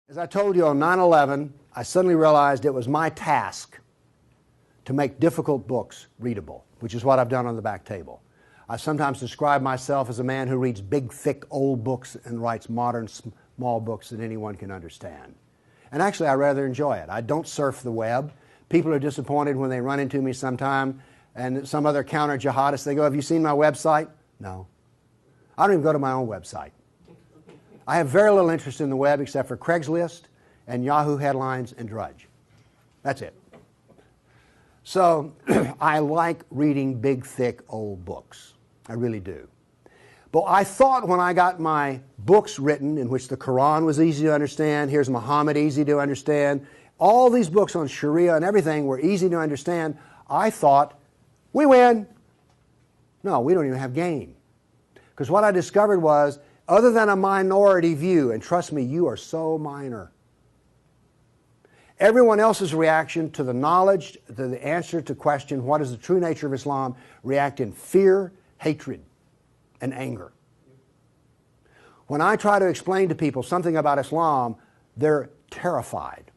As I told you on 9/11, I suddenly realized it was my task to make difficult books readable, which is what I've done on the back table. I sometimes describe myself as a man who reads big, thick, old books and writes modern, small books that anyone can understand. And actually, I rather enjoy it. I don't surf the web. People are disappointed when they run into me sometime and some other counter-jihadist, they go, "Have you seen my website?" No. I don't even go to my own website. I have very little interest in the web except for Craigslist and Yahoo headlines and Drudge. That's it. So I like reading big, thick, old books. I really do. But I thought when I got my books written, in which the Quran was easy to understand, here's Mahomet, easy to understand, all these books on Sharia and everything were easy to understand, I thought, we win. No, we don't even have game. Because what I discovered was, other than a minority view, and trust me, you are so minor, everyone else's reaction to the knowledge, to the answer to question, what is the true nature of Islam, react in fear, hatred, and anger. When I try to explain to people something about Islam, they're terrified.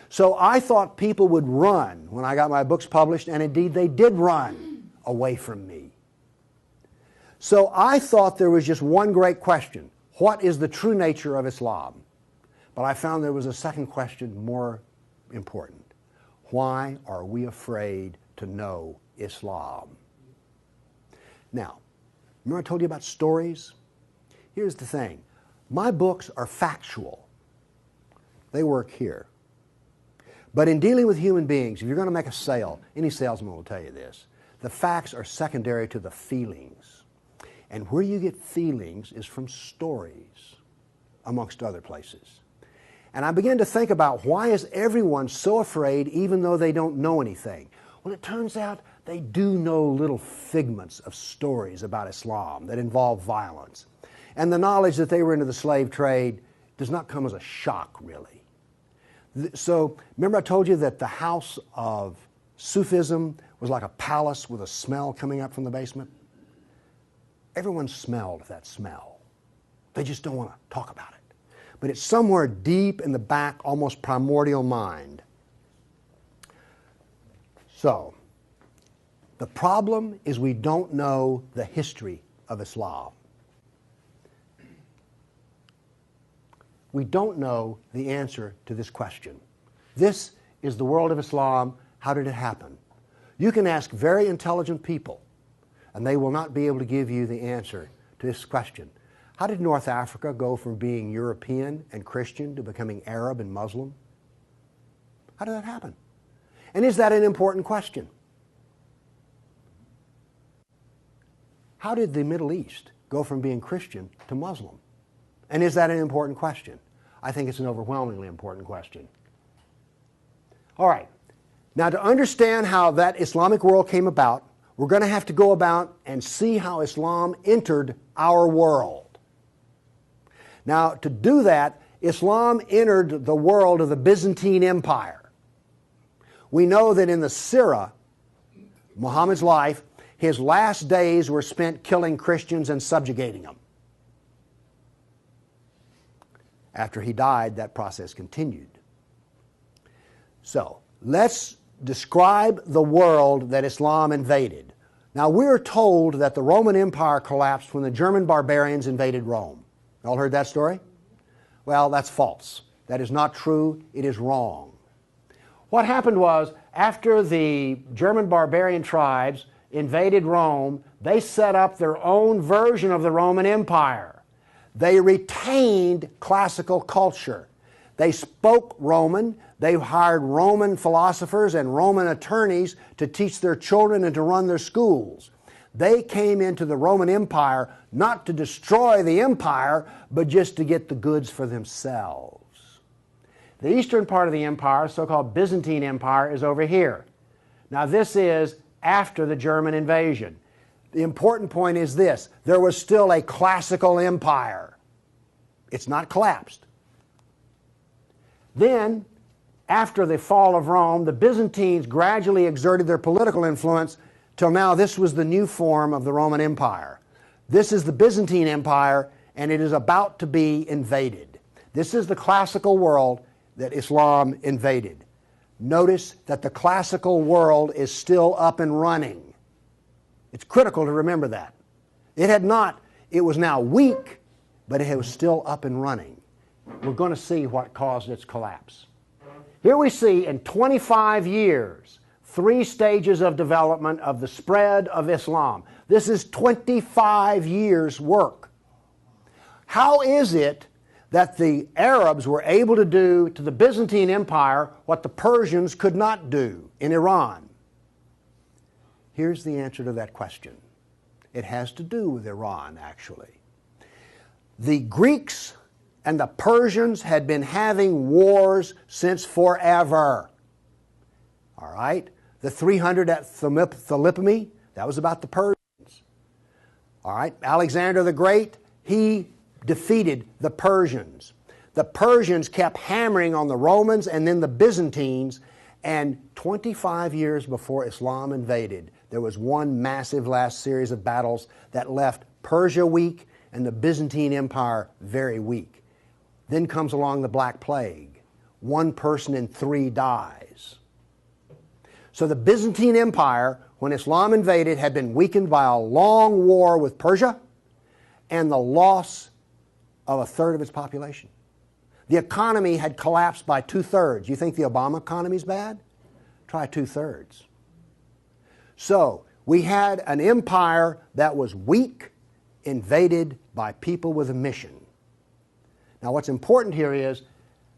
So I thought people would run when I got my books published, and indeed they did run away from me. So I thought there was just one great question. What is the true nature of Islam? But I found there was a second question more important. Why are we afraid to know Islam? Now, remember I told you about stories? Here's the thing. My books are factual. They work here. But in dealing with human beings, if you're going to make a sale, any salesman will tell you this, the facts are secondary to the feelings. And where you get feelings is from stories, amongst other places. And I began to think about, why is everyone so afraid even though they don't know anything? Well, it turns out they do know little figments of stories about Islam that involve violence. And the knowledge that they were into the slave trade does not come as a shock, really. So, remember I told you that the house of Sufism was like a palace with a smell coming up from the basement? Everyone smelled that smell. They just don't want to talk about it. But it's somewhere deep in the back, almost primordial mind. So, the problem is we don't know the history of Islam. We don't know the answer to this question. This is the world of Islam. How did it happen? You can ask very intelligent people, and they will not be able to give you the answer to this question. How did North Africa go from being European and Christian to becoming Arab and Muslim? How did that happen? And is that an important question? How did the Middle East go from being Christian to Muslim? And is that an important question? I think it's an overwhelmingly important question. All right. Now, to understand how that Islamic world came about, we're going to have to go about and see how Islam entered our world. Now, to do that, Islam entered the world of the Byzantine Empire. We know that in the Sirah, Muhammad's life, his last days were spent killing Christians and subjugating them. After he died, that process continued. So, let's describe the world that Islam invaded. Now, we're told that the Roman Empire collapsed when the German barbarians invaded Rome. Y'all heard that story? Well, that's false. That is not true. It is wrong. What happened was, after the German barbarian tribes invaded Rome, they set up their own version of the Roman Empire. They retained classical culture. They spoke Roman. They hired Roman philosophers and Roman attorneys to teach their children and to run their schools. They came into the Roman Empire not to destroy the empire, but just to get the goods for themselves. The eastern part of the empire, so-called Byzantine Empire, is over here. Now, this is after the German invasion. The important point is this: there was still a classical empire. It's not collapsed. Then, after the fall of Rome, the Byzantines gradually exerted their political influence till now this was the new form of the Roman Empire. This is the Byzantine Empire, and it is about to be invaded. This is the classical world that Islam invaded. Notice that the classical world is still up and running. It's critical to remember that. It was now weak, but it was still up and running. We're going to see what caused its collapse. Here we see in 25 years, 3 stages of development of the spread of Islam. This is 25 years' work. How is it that the Arabs were able to do to the Byzantine Empire what the Persians could not do in Iran? Here's the answer to that question. It has to do with Iran, actually. The Greeks and the Persians had been having wars since forever. All right? The 300 at Thermopylae, that was about the Persians. All right? Alexander the Great, he defeated the Persians. The Persians kept hammering on the Romans and then the Byzantines, and 25 years before Islam invaded, there was one massive last series of battles that left Persia weak and the Byzantine Empire very weak. Then comes along the Black Plague. 1 person in 3 dies. So the Byzantine Empire, when Islam invaded, had been weakened by a long war with Persia and the loss of 1/3 of its population. The economy had collapsed by 2/3. You think the Obama economy is bad? Try 2/3. So we had an empire that was weak, invaded by people with a mission. Now what's important here is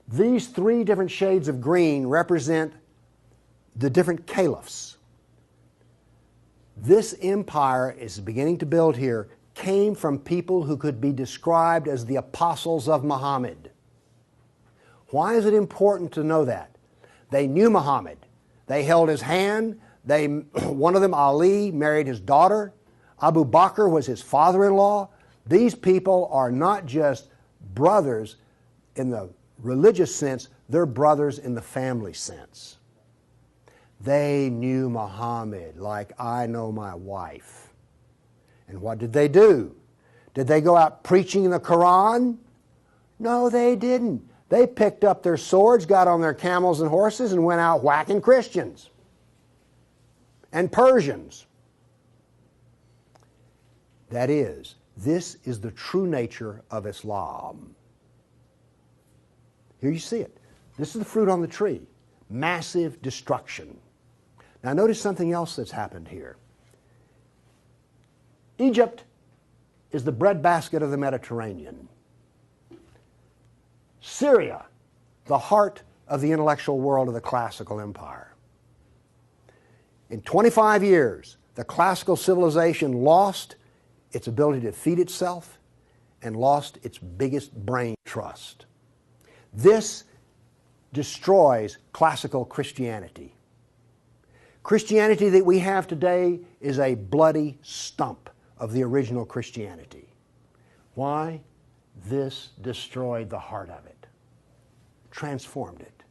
these 3 different shades of green represent the different caliphs. This empire is beginning to build here came from people who could be described as the apostles of Muhammad. Why is it important to know that? They knew Muhammad. They held his hand. One of them, Ali, married his daughter. Abu Bakr was his father-in-law. These people are not just brothers in the religious sense, they're brothers in the family sense. They knew Muhammad like I know my wife. And what did they do? Did they go out preaching the Quran? No, they didn't. They picked up their swords, got on their camels and horses, and went out whacking Christians and Persians. That is, this is the true nature of Islam. Here you see it. This is the fruit on the tree. Massive destruction. Now notice something else that's happened here. Egypt is the breadbasket of the Mediterranean. Syria, the heart of the intellectual world of the classical empire. In 25 years, the classical civilization lost its ability to feed itself and lost its biggest brain trust. This destroys classical Christianity. Christianity that we have today is a bloody stump of the original Christianity. Why? This destroyed the heart of it, transformed it.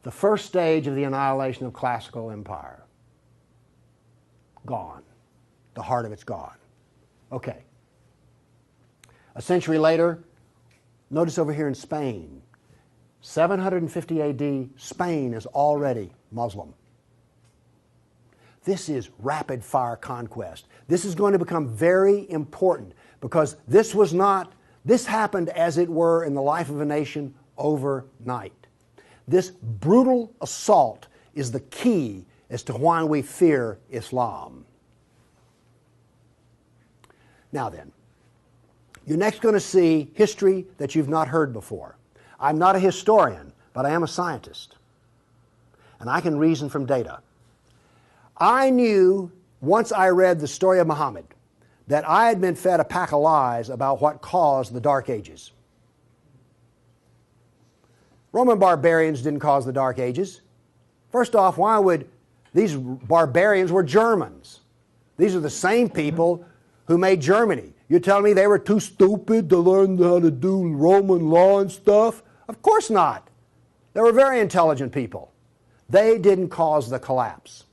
The first stage of the annihilation of classical empire, gone. The heart of it's gone. Okay. A century later, notice over here in Spain, 750 AD, Spain is already Muslim. This is rapid fire conquest. This is going to become very important because this happened as it were in the life of a nation overnight. This brutal assault is the key as to why we fear Islam. Now then, you're next going to see history that you've not heard before. I'm not a historian, but I am a scientist. And I can reason from data. I knew, once I read the story of Muhammad, that I had been fed a pack of lies about what caused the Dark Ages. Roman barbarians didn't cause the Dark Ages. First off, why would these barbarians were Germans? These are the same people who made Germany. You're telling me they were too stupid to learn how to do Roman law and stuff? Of course not. They were very intelligent people. They didn't cause the collapse.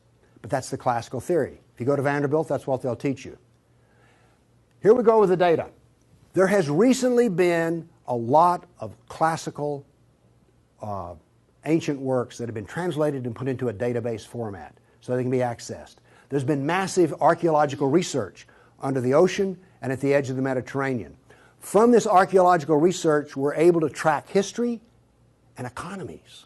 But that's the classical theory. If you go to Vanderbilt, that's what they'll teach you. Here we go with the data. There has recently been a lot of classical ancient works that have been translated and put into a database format so they can be accessed. There's been massive archaeological research under the ocean and at the edge of the Mediterranean. From this archaeological research, we're able to track history and economies.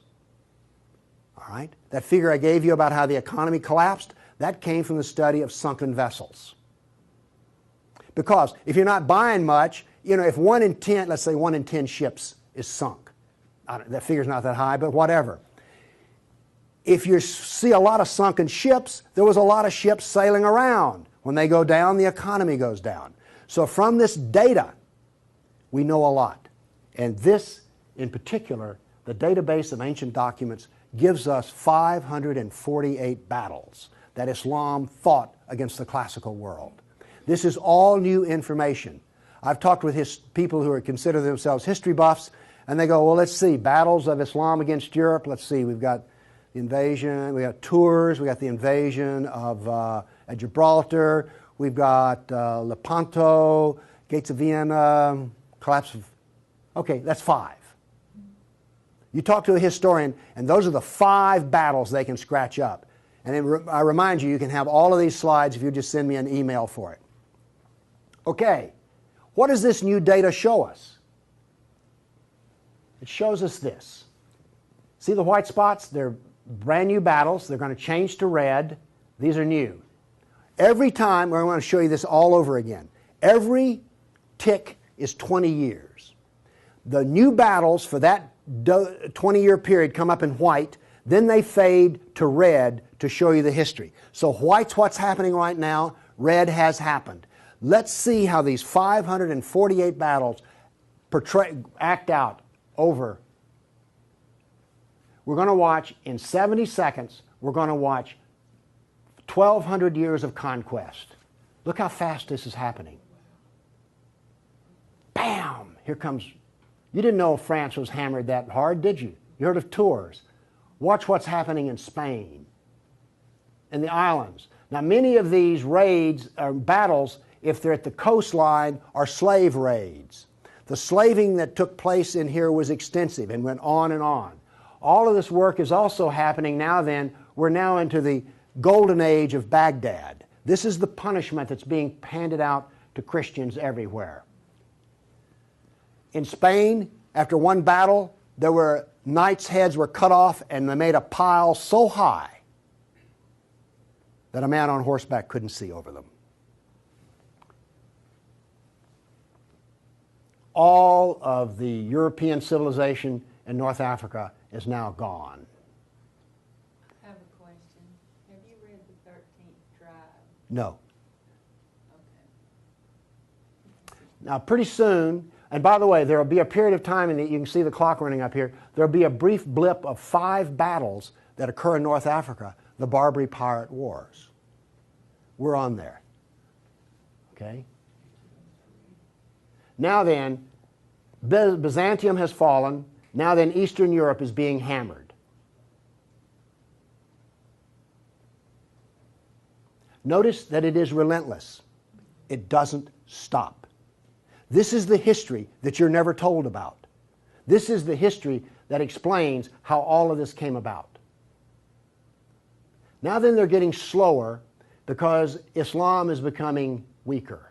All right? That figure I gave you about how the economy collapsed, that came from the study of sunken vessels. Because if you're not buying much, you know, if 1 in 10, let's say 1 in 10 ships is sunk, that figure's not that high, but whatever. If you see a lot of sunken ships, there was a lot of ships sailing around. When they go down, the economy goes down. So from this data, we know a lot. And this, in particular, the database of ancient documents, gives us 548 battles that Islam fought against the classical world. This is all new information. I've talked with people who consider themselves history buffs, and they go, well, let's see, battles of Islam against Europe. Let's see, we've got the invasion, we got Tours, we got the invasion of at Gibraltar, we've got Lepanto, Gates of Vienna, collapse of... Okay, that's 5. You talk to a historian, and those are the 5 battles they can scratch up. And then I remind you, you can have all of these slides if you just send me an email for it. Okay, what does this new data show us? It shows us this. See the white spots? They're brand new battles. They're going to change to red. These are new. Every time, I want to show you this all over again, every tick is 20 years. The new battles for that 20-year period come up in white, then they fade to red to show you the history. So white's what's happening right now, red has happened. Let's see how these 548 battles act out over. We're going to watch, in 70 seconds, we're going to watch 1,200 years of conquest. Look how fast this is happening. Bam! Here comes... You didn't know France was hammered that hard, did you? You heard of Tours. Watch what's happening in Spain, in the islands. Now, many of these raids or battles, if they're at the coastline, are slave raids. The slaving that took place in here was extensive and went on and on. All of this work is also happening now then. We're now into the golden age of Baghdad. This is the punishment that's being handed out to Christians everywhere. In Spain, after one battle, there were knights' heads were cut off and they made a pile so high that a man on horseback couldn't see over them. All of the European civilization in North Africa is now gone. I have a question. Have you read the 13th Tribe? No. Okay. Now, pretty soon, and by the way, there will be a period of time, and you can see the clock running up here, there will be a brief blip of 5 battles that occur in North Africa, the Barbary Pirate Wars. We're on there. Okay? Now then, Byzantium has fallen. Now then, Eastern Europe is being hammered. Notice that it is relentless. It doesn't stop. This is the history that you're never told about. This is the history that explains how all of this came about. Now then, they're getting slower because Islam is becoming weaker.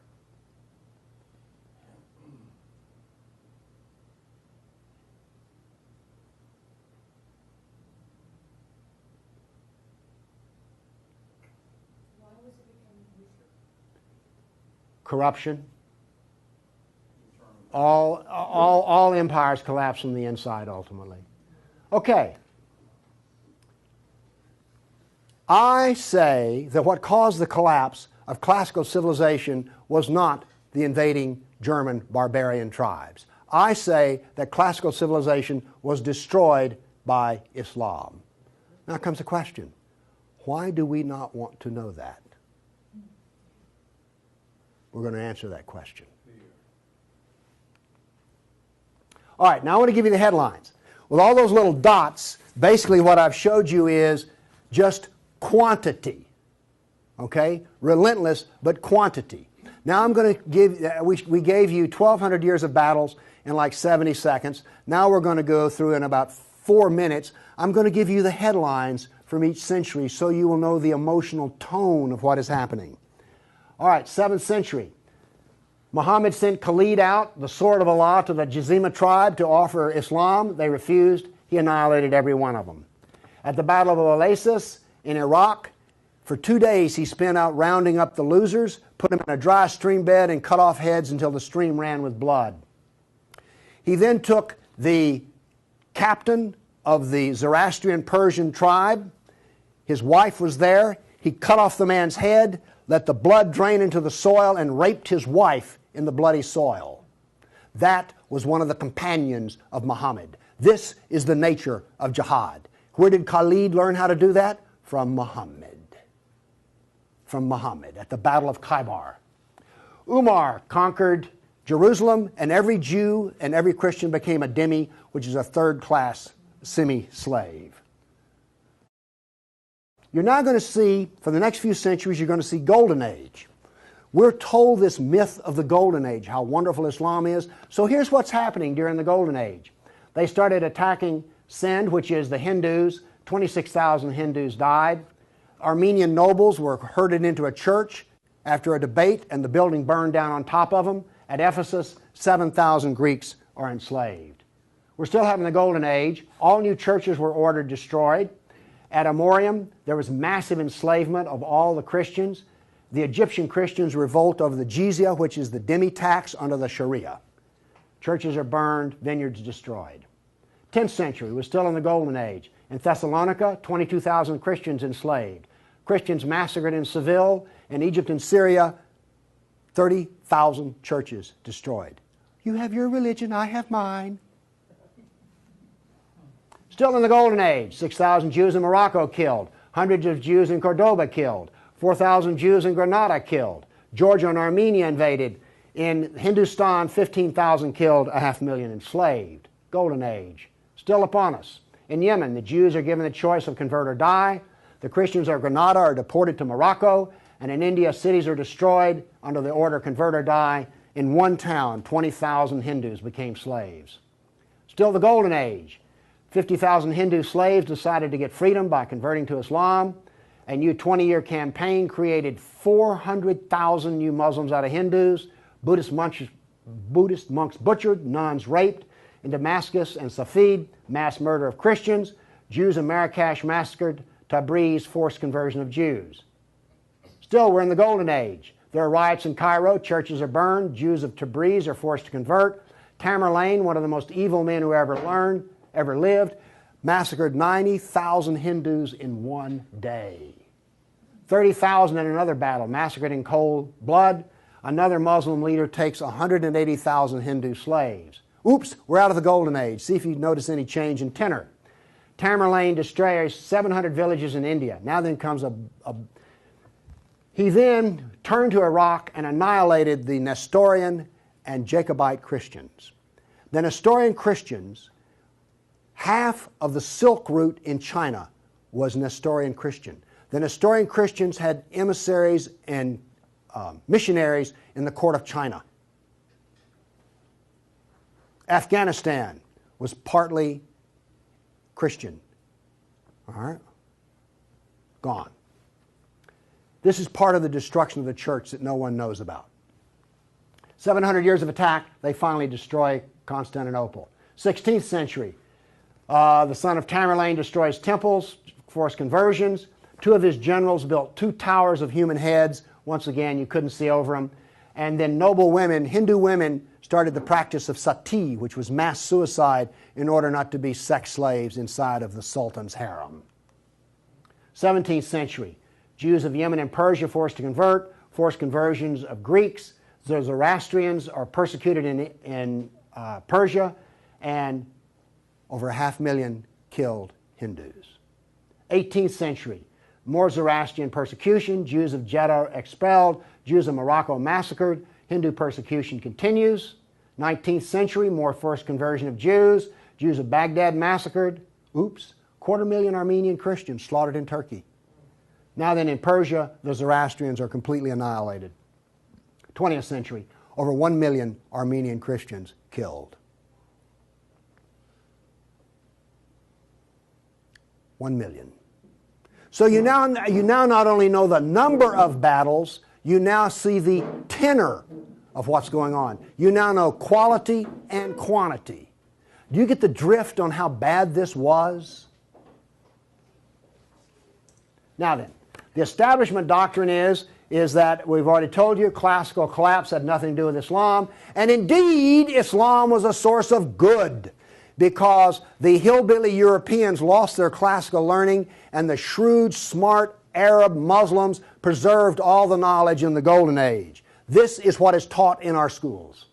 Corruption. All empires collapse from the inside ultimately. Okay. I say that what caused the collapse of classical civilization was not the invading German barbarian tribes. I say that classical civilization was destroyed by Islam. Now comes the question, why do we not want to know that? We're going to answer that question. All right, now I want to give you the headlines. With all those little dots, basically what I've showed you is just quantity. Okay? Relentless, but quantity. Now I'm going to give, we gave you 1,200 years of battles in like 70 seconds. Now we're going to go through in about 4 minutes. I'm going to give you the headlines from each century so you will know the emotional tone of what is happening. All right, 7th century. Muhammad sent Khalid out, the sword of Allah, to the Jazima tribe to offer Islam. They refused. He annihilated every one of them. At the Battle of Oasis in Iraq, for 2 days he spent out rounding up the losers, put them in a dry stream bed, and cut off heads until the stream ran with blood. He then took the captain of the Zoroastrian Persian tribe. His wife was there. He cut off the man's head, let the blood drain into the soil, and raped his wife in the bloody soil. That was one of the companions of Muhammad. This is the nature of jihad. Where did Khalid learn how to do that? From Muhammad. From Muhammad at the Battle of Khaybar. Umar conquered Jerusalem, and every Jew and every Christian became a dhimmi, which is a third-class semi-slave. You're now going to see, for the next few centuries, you're going to see Golden Age. We're told this myth of the Golden Age, how wonderful Islam is. So here's what's happening during the Golden Age. They started attacking Sind, which is the Hindus. 26,000 Hindus died. Armenian nobles were herded into a church after a debate, and the building burned down on top of them. At Ephesus, 7,000 Greeks are enslaved. We're still having the Golden Age. All new churches were ordered destroyed. At Amorium, there was massive enslavement of all the Christians. The Egyptian Christians revolt over the jizya, which is the dhimmi tax under the Sharia. Churches are burned, vineyards destroyed. 10th century was still in the Golden Age. In Thessalonica, 22,000 Christians enslaved. Christians massacred in Seville. In Egypt and Syria, 30,000 churches destroyed. You have your religion, I have mine. Still in the Golden Age, 6,000 Jews in Morocco killed, hundreds of Jews in Cordoba killed, 4,000 Jews in Granada killed, Georgia and Armenia invaded. In Hindustan, 15,000 killed, 500,000 enslaved. Golden Age, still upon us. In Yemen, the Jews are given the choice of convert or die. The Christians of Granada are deported to Morocco. And in India, cities are destroyed under the order convert or die. In one town, 20,000 Hindus became slaves. Still the Golden Age. 50,000 Hindu slaves decided to get freedom by converting to Islam. A new 20-year campaign created 400,000 new Muslims out of Hindus. Buddhist monks butchered, nuns raped. In Damascus and Safed, mass murder of Christians. Jews in Marrakesh massacred. Tabriz, forced conversion of Jews. Still, we're in the Golden Age. There are riots in Cairo. Churches are burned. Jews of Tabriz are forced to convert. Tamerlane, one of the most evil men who ever lived, massacred 90,000 Hindus in one day. 30,000 in another battle, massacred in cold blood. Another Muslim leader takes 180,000 Hindu slaves. Oops, we're out of the Golden Age. See if you notice any change in tenor. Tamerlane destroys 700 villages in India. Now then comes He then turned to Iraq and annihilated the Nestorian and Jacobite Christians. The Nestorian Christians, half of the Silk Route in China was Nestorian Christian. The Nestorian Christians had emissaries and missionaries in the court of China. Afghanistan was partly Christian. All right? Gone. This is part of the destruction of the church that no one knows about. 700 years of attack, they finally destroy Constantinople. 16th century, the son of Tamerlane destroys temples, forced conversions. Two of his generals built 2 towers of human heads. Once again, you couldn't see over them. And then noble women, Hindu women, started the practice of sati, which was mass suicide in order not to be sex slaves inside of the Sultan's harem. 17th century, Jews of Yemen and Persia forced to convert, forced conversions of Greeks. The Zoroastrians are persecuted in Persia, and over 500,000 killed Hindus. 18th century, more Zoroastrian persecution, Jews of Jeddah expelled, Jews of Morocco massacred, Hindu persecution continues. 19th century, more forced conversion of Jews, Jews of Baghdad massacred. Oops, 250,000 Armenian Christians slaughtered in Turkey. Now then, in Persia, the Zoroastrians are completely annihilated. 20th century, over 1 million Armenian Christians killed. 1 million. So you now not only know the number of battles, you now see the tenor of what's going on. You now know quality and quantity. Do you get the drift on how bad this was? Now then, the establishment doctrine is that we've already told you classical collapse had nothing to do with Islam, and indeed Islam was a source of good because the hillbilly Europeans lost their classical learning and the shrewd, smart Arab Muslims preserved all the knowledge in the Golden Age. This is what is taught in our schools.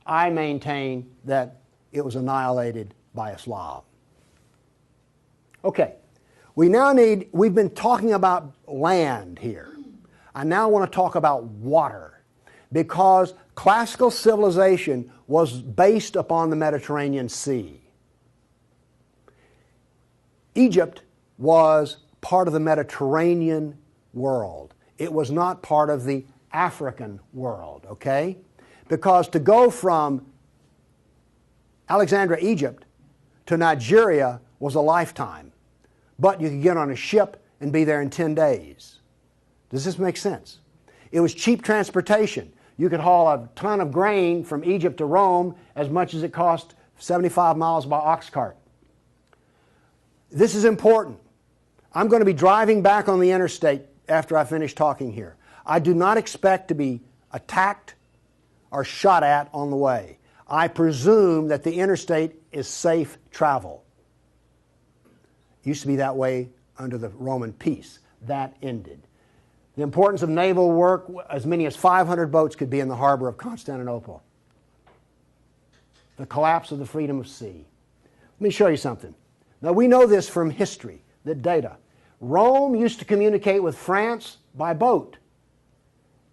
I maintain that it was annihilated by Islam. Okay, we've been talking about land here. I now want to talk about water because classical civilization was based upon the Mediterranean Sea. Egypt was part of the Mediterranean world. It was not part of the African world, okay? Because to go from Alexandria, Egypt to Nigeria was a lifetime. But you could get on a ship and be there in 10 days. Does this make sense? It was cheap transportation. You could haul a ton of grain from Egypt to Rome as much as it cost 75 miles by ox cart. This is important. I'm going to be driving back on the interstate after I finish talking here. I do not expect to be attacked or shot at on the way. I presume that the interstate is safe travel. It used to be that way under the Roman peace. That ended. The importance of naval work, as many as 500 boats could be in the harbor of Constantinople. The collapse of the freedom of sea. Let me show you something. Now we know this from history, the data. Rome used to communicate with France by boat.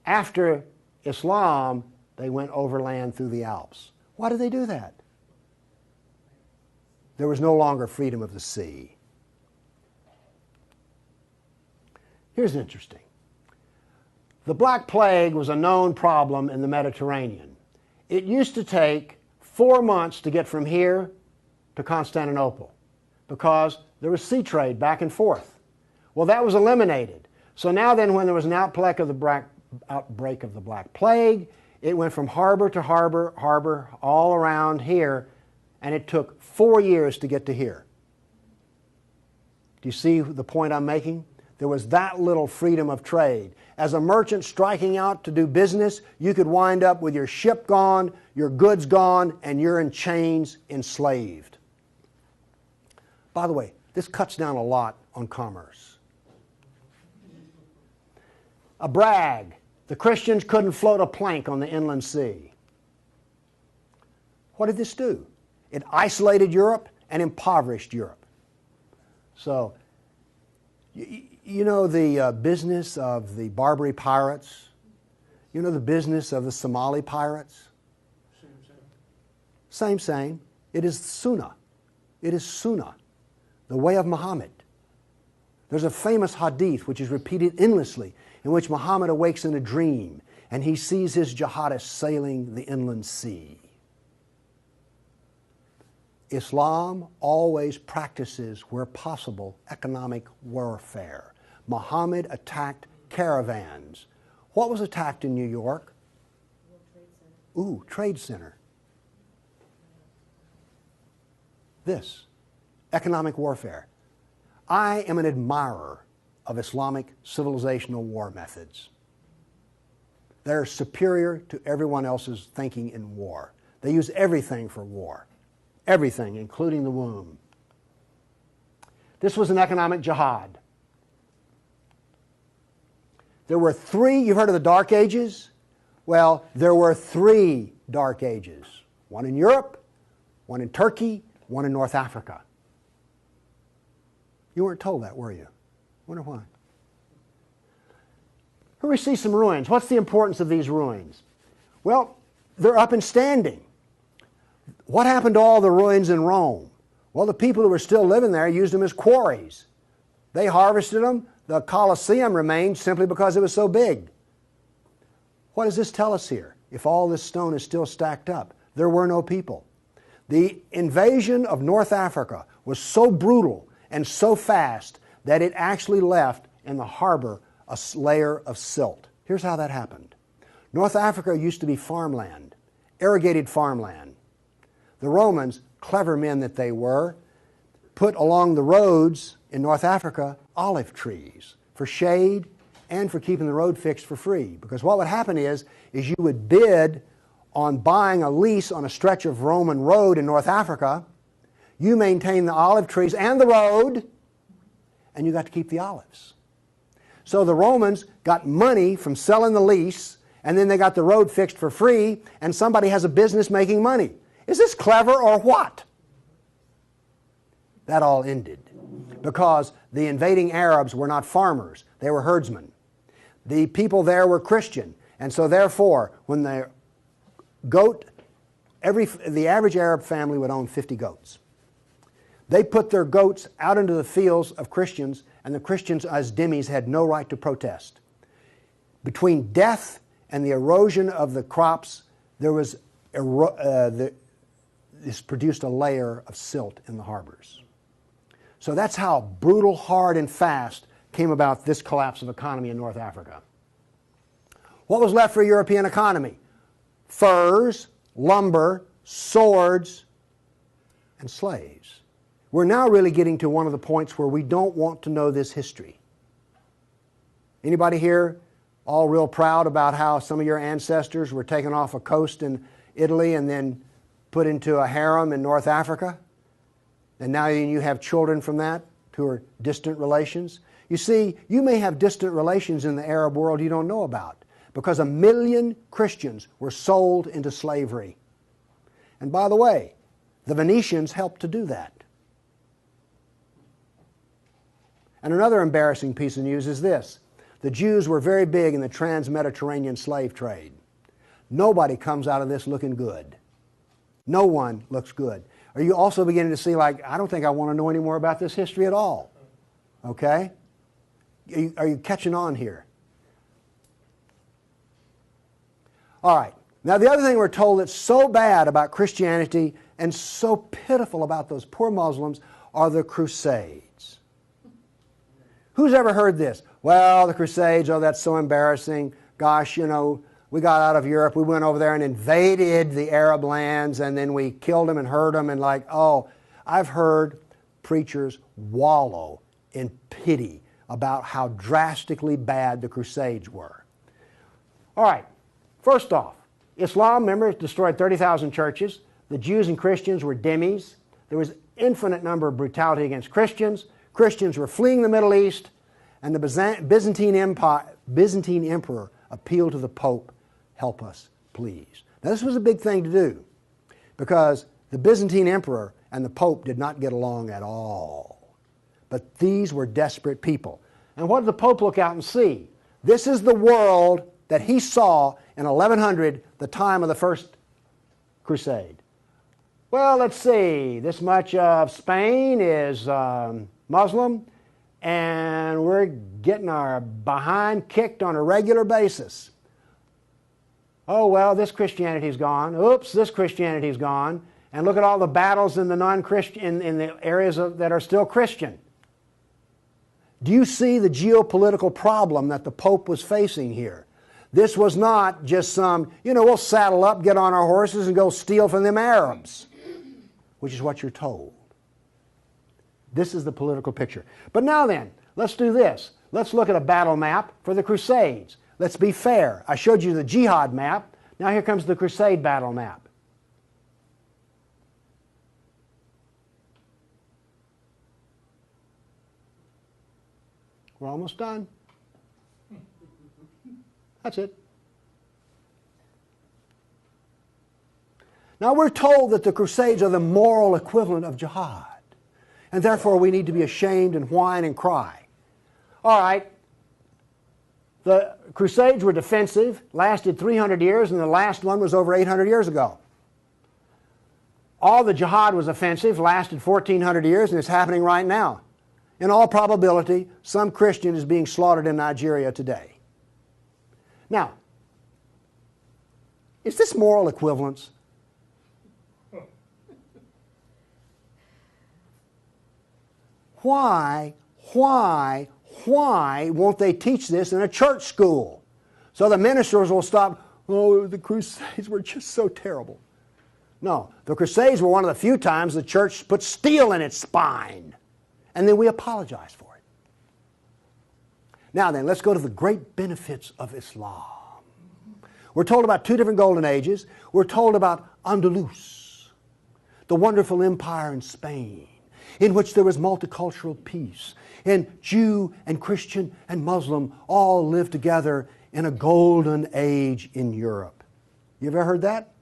After Islam, they went overland through the Alps. Why did they do that? There was no longer freedom of the sea. Here's interesting. The Black Plague was a known problem in the Mediterranean. It used to take 4 months to get from here to Constantinople because there was sea trade back and forth. Well, that was eliminated. So now then when there was an outbreak of the Black Plague, it went from harbor to harbor, all around here, and it took 4 years to get to here. Do you see the point I'm making? There was that little freedom of trade. As a merchant striking out to do business, you could wind up with your ship gone, your goods gone, and you're in chains, enslaved. By the way, this cuts down a lot on commerce. A brag. The Christians couldn't float a plank on the inland sea. What did this do? It isolated Europe and impoverished Europe. So, you know the business of the Barbary pirates? You know the business of the Somali pirates? Same. It is Sunnah. It is Sunnah, the way of Mahomet. There's a famous hadith which is repeated endlessly in which Muhammad awakes in a dream and he sees his jihadists sailing the inland sea. Islam always practices, where possible, economic warfare. Muhammad attacked caravans. What was attacked in New York? Ooh, Trade Center. This, economic warfare. I am an admirer of Islamic civilizational war methods. They're superior to everyone else's thinking in war. They use everything for war. Everything, including the womb. This was an economic jihad. There were 3, you've heard of the Dark Ages? Well, there were 3 Dark Ages. One in Europe, one in Turkey, one in North Africa. You weren't told that, were you? Wonder why. Here we see some ruins. What's the importance of these ruins? Well, they're up and standing. What happened to all the ruins in Rome? Well, the people who were still living there used them as quarries. They harvested them. The Colosseum remained simply because it was so big. What does this tell us here? If all this stone is still stacked up, there were no people. The invasion of North Africa was so brutal and so fast that it actually left in the harbor a layer of silt. Here's how that happened. North Africa used to be farmland, irrigated farmland. The Romans, clever men that they were, put along the roads in North Africa olive trees for shade and for keeping the road fixed for free. Because what would happen is you would bid on buying a lease on a stretch of Roman road in North Africa. You maintain the olive trees and the road, and you got to keep the olives. So the Romans got money from selling the lease, and then they got the road fixed for free, and somebody has a business making money. Is this clever or what? That all ended because the invading Arabs were not farmers, they were herdsmen. The people there were Christian, and so therefore when the average Arab family would own 50 goats. They put their goats out into the fields of Christians, and the Christians as dhimmis had no right to protest. Between death and the erosion of the crops, there was this produced a layer of silt in the harbors. So that's how brutal, hard, and fast came about this collapse of economy in North Africa. What was left for a European economy? Furs, lumber, swords, and slaves. We're now really getting to one of the points where we don't want to know this history. Anybody here all real proud about how some of your ancestors were taken off a coast in Italy and then put into a harem in North Africa? And now you have children from that who are distant relations? You see, you may have distant relations in the Arab world you don't know about because 1 million Christians were sold into slavery. And by the way, the Venetians helped to do that. And another embarrassing piece of news is this. The Jews were very big in the trans-Mediterranean slave trade. Nobody comes out of this looking good. No one looks good. Are you also beginning to see, like, I don't think I want to know any more about this history at all? Okay? Are you catching on here? All right. Now, the other thing we're told that's so bad about Christianity and so pitiful about those poor Muslims are the Crusades. Who's ever heard this? Well, the Crusades, oh, that's so embarrassing. Gosh, you know, we got out of Europe, we went over there and invaded the Arab lands, and then we killed them and hurt them, and like, oh, I've heard preachers wallow in pity about how drastically bad the Crusades were. All right, first off, Islam, remember, destroyed 30,000 churches. The Jews and Christians were dhimmis. There was infinite number of brutality against Christians. Christians were fleeing the Middle East, and the Byzantine emperor appealed to the Pope, help us, please. Now this was a big thing to do because the Byzantine emperor and the Pope did not get along at all. But these were desperate people. And what did the Pope look out and see? This is the world that he saw in 1100, the time of the First Crusade. Well, let's see, this much of Spain is Muslim, and we're getting our behind kicked on a regular basis. Oh, well, this Christianity's gone. Oops, this Christianity's gone. And look at all the battles in the non-Christian, in the areas that are still Christian. Do you see the geopolitical problem that the Pope was facing here? This was not just some, we'll saddle up, get on our horses, and go steal from them Arabs, which is what you're told. This is the political picture. But now then, let's do this. Let's look at a battle map for the Crusades. Let's be fair. I showed you the jihad map. Now here comes the Crusade battle map. We're almost done. That's it. Now we're told that the Crusades are the moral equivalent of jihad. And therefore we need to be ashamed and whine and cry. All right. The Crusades were defensive, lasted 300 years, and the last one was over 800 years ago. All the jihad was offensive, lasted 1,400 years, and it's happening right now. In all probability, some Christian is being slaughtered in Nigeria today. Now, Is this moral equivalence? Why won't they teach this in a church school? So the ministers will stop, oh, the Crusades were just so terrible. No, the Crusades were one of the few times the church put steel in its spine. And then we apologize for it. Now then, let's go to the great benefits of Islam. We're told about two different golden ages. We're told about Andalus, the wonderful empire in Spain, in which there was multicultural peace, and Jew and Christian and Muslim all lived together in a golden age in Europe. You ever heard that?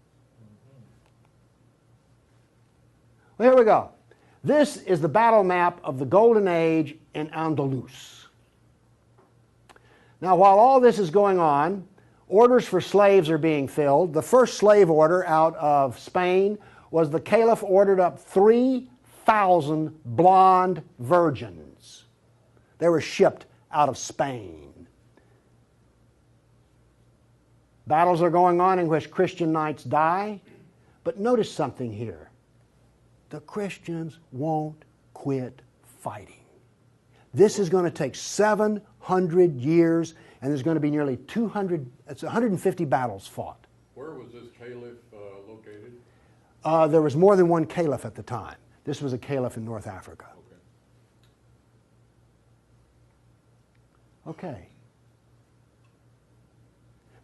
Well, here we go. This is the battle map of the golden age in Andalus. Now, while all this is going on, orders for slaves are being filled. The first slave order out of Spain was the Caliph ordered up 3,000 blonde virgins. They were shipped out of Spain. Battles are going on in which Christian knights die. But notice something here. The Christians won't quit fighting. This is going to take 700 years, and there's going to be nearly 150 battles fought. Where was this caliph located? There was more than one caliph at the time. This was a caliph in North Africa. Okay.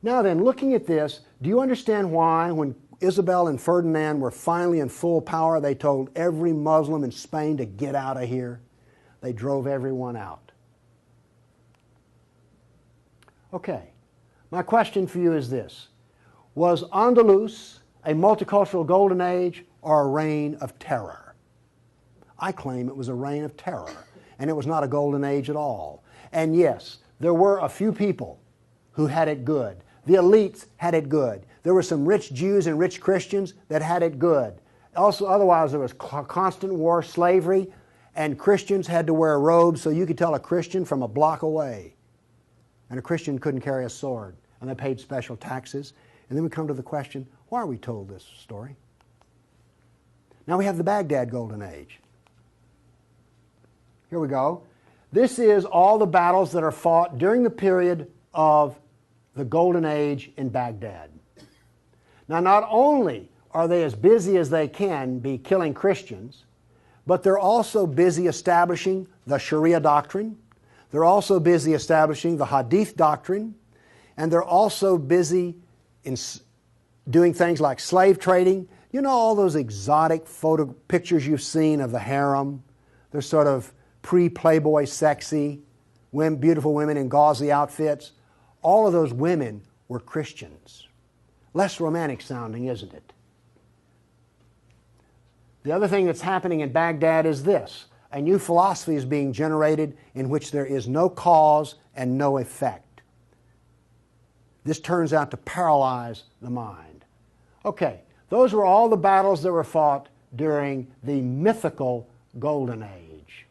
Now then, looking at this, do you understand why when Isabel and Ferdinand were finally in full power, they told every Muslim in Spain to get out of here? They drove everyone out. Okay. My question for you is this. Was Andalus a multicultural golden age or a reign of terror? I claim it was a reign of terror, and it was not a golden age at all. And yes, there were a few people who had it good. The elites had it good. There were some rich Jews and rich Christians that had it good. Also, otherwise, there was constant war, slavery, and Christians had to wear robes so you could tell a Christian from a block away. And a Christian couldn't carry a sword, and they paid special taxes. And then we come to the question, why are we told this story? Now we have the Baghdad Golden Age. Here we go. This is all the battles that are fought during the period of the Golden Age in Baghdad. Now, not only are they as busy as they can be killing Christians, but they're also busy establishing the Sharia doctrine. They're also busy establishing the Hadith doctrine. And they're also busy in doing things like slave trading. You know all those exotic pictures you've seen of the harem? They're sort of pre-Playboy sexy, beautiful women in gauzy outfits. All of those women were Christians. Less romantic sounding, isn't it? The other thing that's happening in Baghdad is this. A new philosophy is being generated in which there is no cause and no effect. This turns out to paralyze the mind. Okay, those were all the battles that were fought during the mythical Golden Age.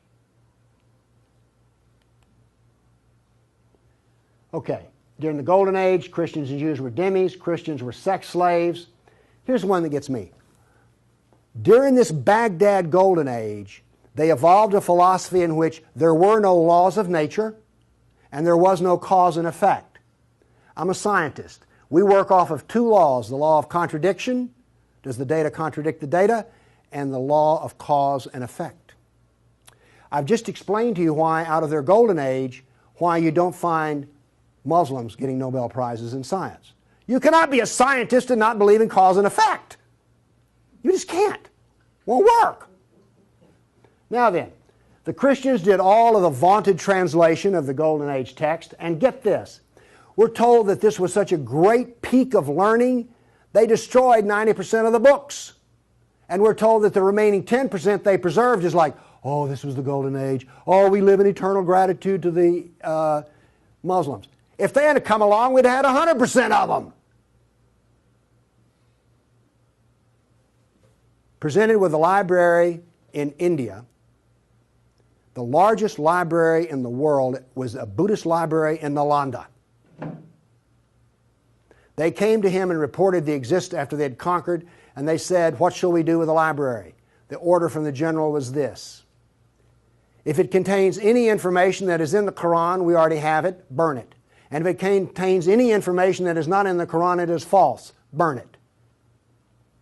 Okay, during the Golden Age, Christians and Jews were dhimmis, Christians were sex slaves. Here's one that gets me. During this Baghdad Golden Age, they evolved a philosophy in which there were no laws of nature and there was no cause and effect. I'm a scientist. We work off of two laws, the law of contradiction, does the data contradict the data, and the law of cause and effect. I've just explained to you why, out of their Golden Age, why you don't find Muslims getting Nobel Prizes in science. You cannot be a scientist and not believe in cause and effect. You just can't. Won't work. Now then, the Christians did all of the vaunted translation of the Golden Age text, and get this. We're told that this was such a great peak of learning, they destroyed 90% of the books. And we're told that the remaining 10% they preserved is like, oh, this was the Golden Age. Oh, we live in eternal gratitude to the Muslims. If they had come along, we'd have had 100% of them. Presented with a library in India, the largest library in the world was a Buddhist library in Nalanda. They came to him and reported the existence after they had conquered, and they said, "What shall we do with the library?" The order from the general was this: if it contains any information that is in the Quran, we already have it, burn it. And if it contains any information that is not in the Quran, it is false, burn it.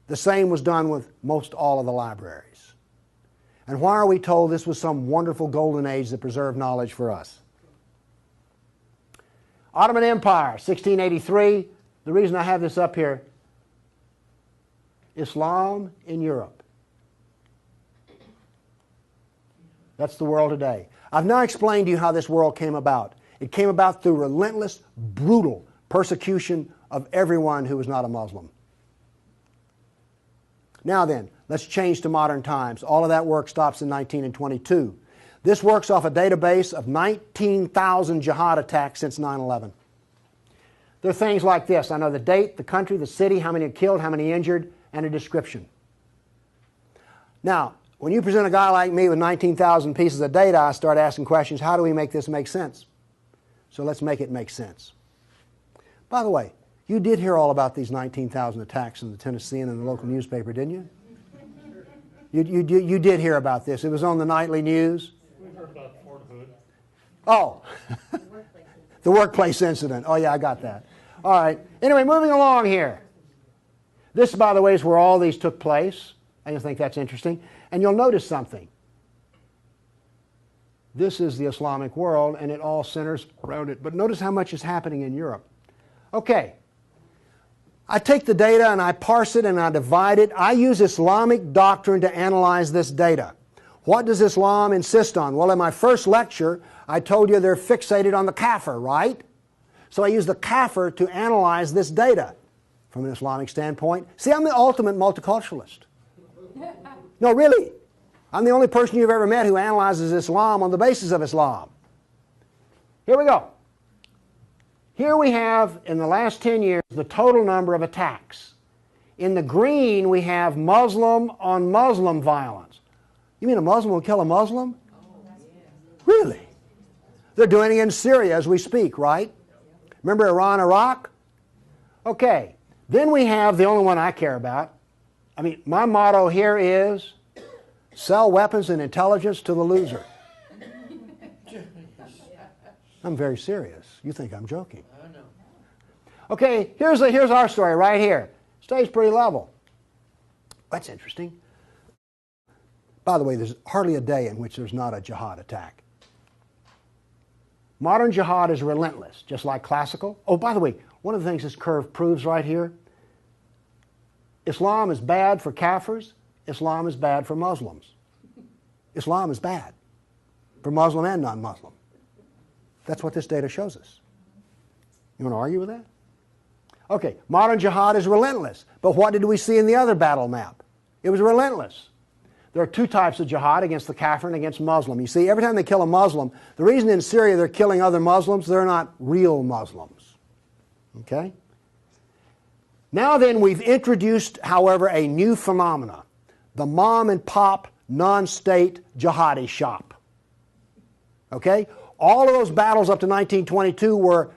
The same was done with most all of the libraries. And why are we told this was some wonderful golden age that preserved knowledge for us? Ottoman Empire, 1683. The reason I have this up here, Islam in Europe. That's the world today. I've now explained to you how this world came about. It came about through relentless, brutal persecution of everyone who was not a Muslim. Now then, let's change to modern times. All of that work stops in 1922. This works off a database of 19,000 jihad attacks since 9/11. There are things like this. I know the date, the country, the city, how many are killed, how many injured, and a description. Now, when you present a guy like me with 19,000 pieces of data, I start asking questions. How do we make this make sense? So let's make it make sense. By the way, you did hear all about these 19,000 attacks in the Tennessean and the local newspaper, didn't you? You did hear about this. It was on the nightly news. We heard about Fort Hood. Oh, the workplace incident. Oh yeah, I got that. All right. Anyway, moving along here. This, by the way, is where all these took place. I just think that's interesting. And you'll notice something. This is the Islamic world, and it all centers around it. But notice how much is happening in Europe. Okay. I take the data and I parse it and I divide it. I use Islamic doctrine to analyze this data. What does Islam insist on? Well, in my first lecture, I told you they're fixated on the kafir, right? So I use the kafir to analyze this data from an Islamic standpoint. See, I'm the ultimate multiculturalist. No, really. I'm the only person you've ever met who analyzes Islam on the basis of Islam. Here we go. Here we have, in the last 10 years, the total number of attacks. In the green, we have Muslim on Muslim violence. You mean a Muslim will kill a Muslim? Really? They're doing it in Syria as we speak, right? Remember Iran, Iraq? Okay. Then we have the only one I care about. I mean, my motto here is sell weapons and intelligence to the loser. I'm very serious. You think I'm joking. I know. Okay, here's our story right here. Stays pretty level. That's interesting. By the way, there's hardly a day in which there's not a jihad attack. Modern jihad is relentless, just like classical. Oh, by the way, one of the things this curve proves right here, Islam is bad for Kafirs. Islam is bad for Muslims. Islam is bad for Muslim and non-Muslim. That's what this data shows us. You want to argue with that? Okay, modern jihad is relentless. But what did we see in the other battle map? It was relentless. There are two types of jihad, against the kafir and against Muslim. You see, every time they kill a Muslim, the reason in Syria they're killing other Muslims, they're not real Muslims. Okay? Now then, we've introduced, however, a new phenomena. The mom and pop non-state jihadi shop. Okay? All of those battles up to 1922 were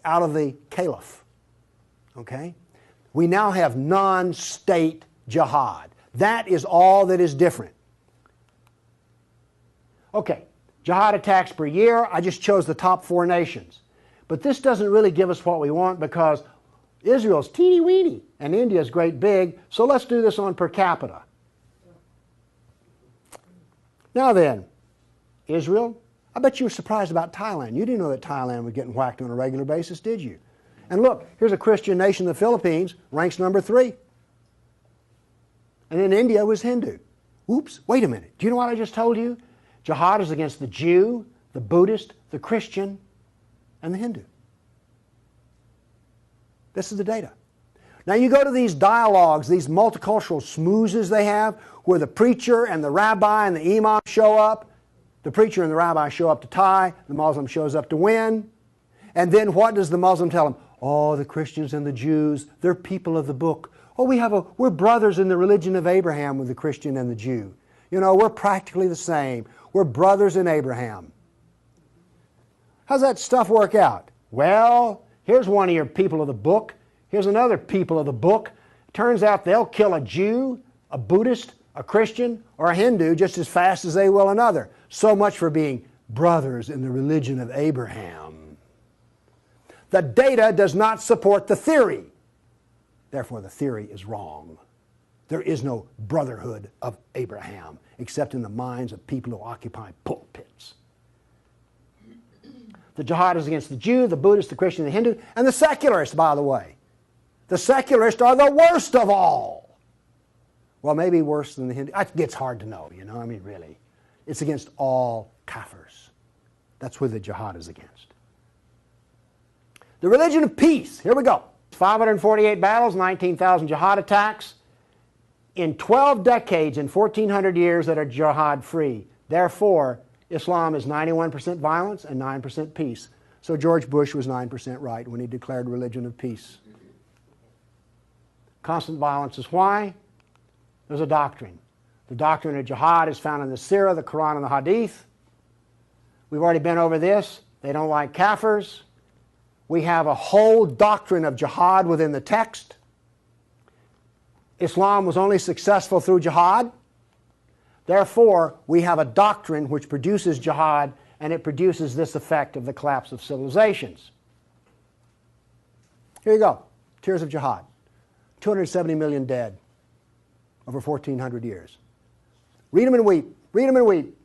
out of the caliph. Okay? We now have non-state jihad. That is all that is different. Okay, jihad attacks per year. I just chose the top 4 nations. But this doesn't really give us what we want because Israel's teeny weeny and India's great big, so let's do this on per capita. Now then, Israel, I bet you were surprised about Thailand. You didn't know that Thailand was getting whacked on a regular basis, did you? And look, here's a Christian nation, the Philippines, ranks number 3. And then India was Hindu. Oops, wait a minute. Do you know what I just told you? Jihad is against the Jew, the Buddhist, the Christian, and the Hindu. This is the data. Now you go to these dialogues, these multicultural smoozes they have, where the preacher and the rabbi and the imam show up. The preacher and the rabbi show up to tie, the Muslim shows up to win. And then what does the Muslim tell them? Oh, the Christians and the Jews, they're people of the book. Oh, we're brothers in the religion of Abraham with the Christian and the Jew. You know, we're practically the same. We're brothers in Abraham. How's that stuff work out? Well, here's one of your people of the book. Here's another people of the book. Turns out they'll kill a Jew, a Buddhist, a Christian, or a Hindu just as fast as they will another. So much for being brothers in the religion of Abraham. The data does not support the theory. Therefore, the theory is wrong. There is no brotherhood of Abraham except in the minds of people who occupy pulpits. The jihad is against the Jew, the Buddhist, the Christian, the Hindu, and the secularists, by the way. The secularists are the worst of all. Well, maybe worse than the Hindu. It gets hard to know, you know, I mean, really. It's against all kafirs. That's who the jihad is against. The religion of peace. Here we go. 548 battles, 19,000 jihad attacks. In 12 decades, in 1,400 years that are jihad-free. Therefore, Islam is 91% violence and 9% peace. So George Bush was 9% right when he declared religion of peace. Constant violence is why? There's a doctrine. The doctrine of jihad is found in the Sirah, the Quran, and the Hadith. We've already been over this. They don't like kafirs. We have a whole doctrine of jihad within the text. Islam was only successful through jihad. Therefore, we have a doctrine which produces jihad, and it produces this effect of the collapse of civilizations. Here you go. Tears of jihad. 270 million dead over 1,400 years. Read them and weep. Read them and weep.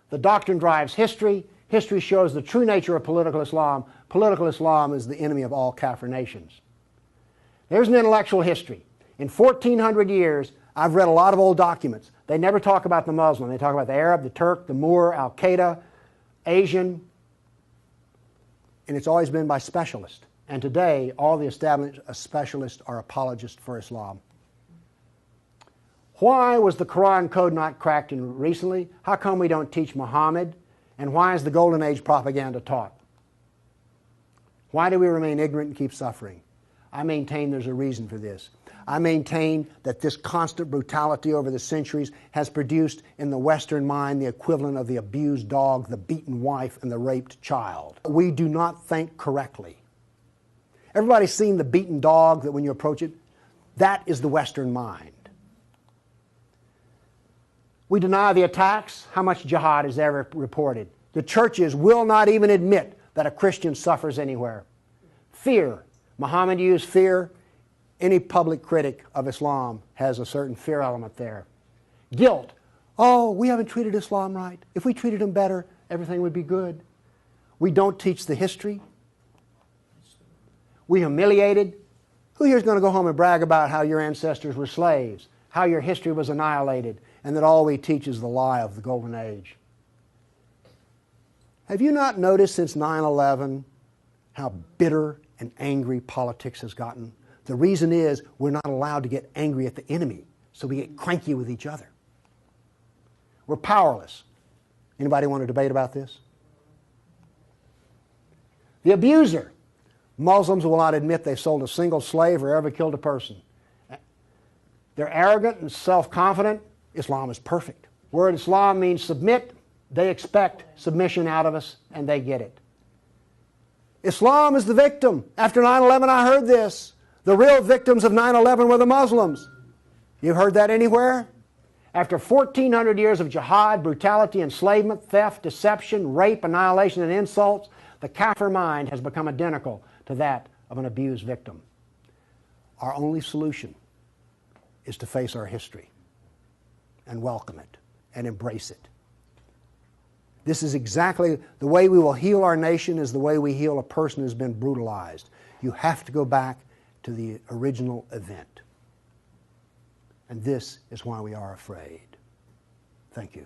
The doctrine drives history. History shows the true nature of political Islam. Political Islam is the enemy of all Kafir nations. There's an intellectual history. In 1,400 years, I've read a lot of old documents. They never talk about the Muslim. They talk about the Arab, the Turk, the Moor, Al-Qaeda, Asian, and it's always been by specialists. And today, all the established specialists are apologists for Islam. Why was the Quran code not cracked recently? How come we don't teach Muhammad? And why is the Golden Age propaganda taught? Why do we remain ignorant and keep suffering? I maintain there's a reason for this. I maintain that this constant brutality over the centuries has produced in the Western mind the equivalent of the abused dog, the beaten wife, and the raped child. We do not think correctly. Everybody's seen the beaten dog that when you approach it? That is the Western mind. We deny the attacks. How much jihad is ever reported? The churches will not even admit that a Christian suffers anywhere. Fear. Muhammad used fear. Any public critic of Islam has a certain fear element there. Guilt. Oh, we haven't treated Islam right. If we treated him better, everything would be good. We don't teach the history. We humiliated. Who here is going to go home and brag about how your ancestors were slaves, how your history was annihilated, and that all we teach is the lie of the Golden Age? Have you not noticed since 9/11 how bitter and angry politics has gotten? The reason is we're not allowed to get angry at the enemy, so we get cranky with each other. We're powerless. Anybody want to debate about this? The abuser. Muslims will not admit they sold a single slave or ever killed a person. They're arrogant and self-confident. Islam is perfect. Word Islam means submit. They expect submission out of us, and they get it. Islam is the victim. After 9/11, I heard this. The real victims of 9/11 were the Muslims. You've heard that anywhere? After 1,400 years of jihad, brutality, enslavement, theft, deception, rape, annihilation, and insults, the Kafir mind has become identical to that of an abused victim. Our only solution is to face our history and welcome it and embrace it. This is exactly the way we will heal our nation, is the way we heal a person who's been brutalized. You have to go back to the original event. And this is why we are afraid. Thank you.